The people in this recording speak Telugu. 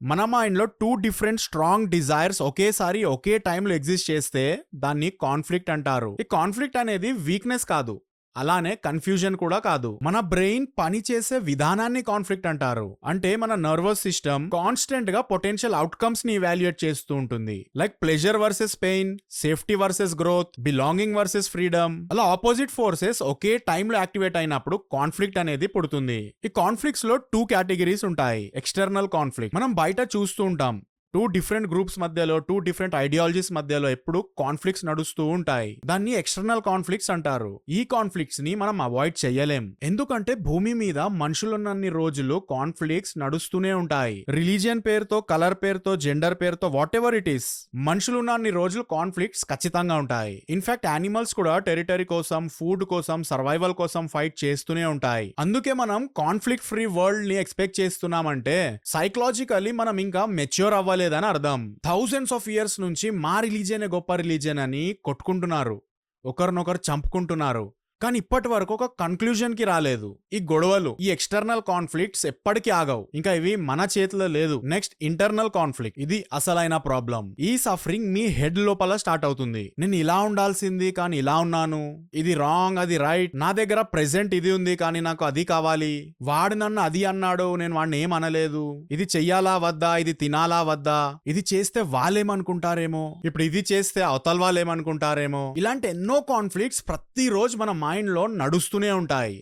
మన మైండ్ లో టూ డిఫరెంట్ స్ట్రాంగ్ డిజైర్స్ ఒకేసారి ఒకే టైంలో ఎగ్జిస్ట్ చేస్తే దాన్ని కాన్ఫ్లిక్ట్ అంటారు. ఈ కాన్ఫ్లిక్ట్ అనేది వీక్నెస్ కాదు, అలానే కన్ఫ్యూజన్ కూడా కాదు. మన బ్రెయిన్ పనిచేసే విధానాన్ని కాన్ఫ్లిక్ట్ అంటారు. అంటే మన నర్వస్ సిస్టమ్ కాన్స్టెంట్ గా పొటెన్షియల్ అవుట్కమ్స్ ని ఇవాల్యుయేట్ చేస్తూ ఉంటుంది. Like pleasure versus pain, safety versus growth, belonging versus freedom. అలా ఆపోజిట్ ఫోర్సెస్ ఒకే టైంలో యాక్టివేట్ అయినప్పుడు కాన్ఫ్లిక్ట్ అనేది పుడుతుంది. ఈ కాన్ఫ్లిక్ట్స్ లో టూ కేటగిరీస్ ఉంటాయి. ఎక్స్టర్నల్ కాన్ఫ్లిక్ట్ మనం బయట చూస్తూ ఉంటాం. టూ డిఫరెంట్ గ్రూప్స్ మధ్యలో, టూ డిఫరెంట్ ఐడియాలజీస్ మధ్యలో ఎప్పుడు కాన్ఫ్లిక్ట్స్ నడుస్తూ ఉంటాయి. దాన్ని ఎక్స్టర్నల్ కాన్ఫ్లిక్ట్స్ అంటారు. ఈ కాన్ఫ్లిక్ట్స్ ని మనం అవాయిడ్ చేయలేం, ఎందుకంటే భూమి మీద మనుషులున్నన్ని రోజులు కాన్ఫ్లిక్ట్స్ నడుస్తూనే ఉంటాయి. రిలీజియన్ పేరుతో, కలర్ పేరుతో, జెండర్ పేరుతో, వాట్ ఎవర్ ఇట్ ఈస్, మనుషులున్నన్ని రోజులు కాన్ఫ్లిక్ట్స్ ఖచ్చితంగా ఉంటాయి. ఇన్ఫాక్ట్ యానిమల్స్ కూడా టెరిటరీ కోసం, ఫుడ్ కోసం, సర్వైవల్ కోసం ఫైట్ చేస్తూనే ఉంటాయి. అందుకే మనం కాన్ఫ్లిక్ట్ ఫ్రీ వరల్డ్ ని ఎక్స్పెక్ట్ చేస్తున్నామంటే సైకలాజికల్లీ మనం ఇంకా మెచ్యూర్ అవ్వాలి లేదని అర్థం. థౌజండ్స్ ఆఫ్ ఇయర్స్ నుంచి మా రిలీజియన్ గొప్ప రిలీజియన్ అని కొట్టుకుంటున్నారు, ఒకరినొకరు చంపుకుంటున్నారు, కానీ ఇప్పటి వరకు ఒక కన్క్లూజన్ కి రాలేదు. ఈ గొడవలు, ఈ ఎక్స్టర్నల్ కాన్ఫ్లిక్ట్స్ ఎప్పటికీ ఆగవు. ఇంకా ఇవి మన చేతిలో లేదు. నెక్స్ట్ ఇంటర్నల్ కాన్ఫ్లిక్ట్, ఇది అసలైన ప్రాబ్లం. ఈ సఫరింగ్ మీ హెడ్ లోపల స్టార్ట్ అవుతుంది. నేను ఇలా ఉండాల్సింది కానీ ఇలా ఉన్నాను, ఇది రాంగ్, అది రైట్, నా దగ్గర ప్రెసెంట్ ఇది ఉంది కానీ నాకు అది కావాలి, వాడు నన్ను అది అన్నాడు, నేను వాడిని ఏం అనలేదు, ఇది చెయ్యాలా వద్దా, ఇది తినాలా వద్దా, ఇది చేస్తే వాళ్ళేమనుకుంటారేమో, ఇప్పుడు ఇది చేస్తే అవతల వాళ్ళేమనుకుంటారేమో. ఇలాంటి ఎన్నో కాన్ఫ్లిక్ట్స్ ప్రతిరోజు మన మైండ్ లో నడుస్తూనే ఉంటాయి.